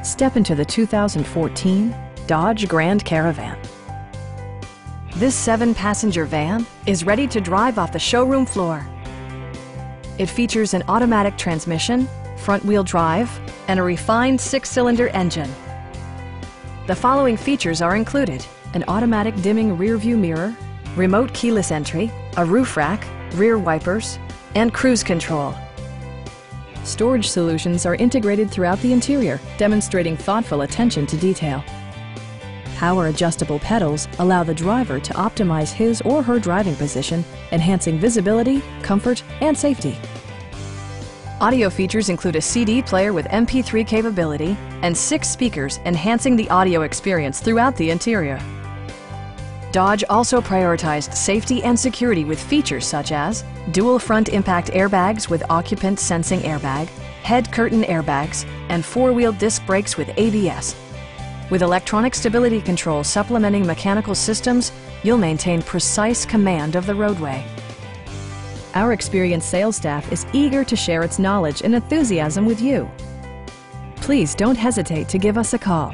Step into the 2014 Dodge Grand Caravan. This 7-passenger van is ready to drive off the showroom floor. It features an automatic transmission, front-wheel drive, and a refined 6-cylinder engine. The following features are included: an automatic dimming rear-view mirror, remote keyless entry, a roof rack, rear wipers, and cruise control. Storage solutions are integrated throughout the interior, demonstrating thoughtful attention to detail. Power adjustable pedals allow the driver to optimize his or her driving position, enhancing visibility, comfort, and safety. Audio features include a CD player with MP3 capability and 6 speakers, enhancing the audio experience throughout the interior. Dodge also prioritized safety and security with features such as dual front impact airbags with occupant sensing airbag, head curtain airbags, and 4-wheel disc brakes with ABS. With electronic stability control supplementing mechanical systems, you'll maintain precise command of the roadway. Our experienced sales staff is eager to share its knowledge and enthusiasm with you. Please don't hesitate to give us a call.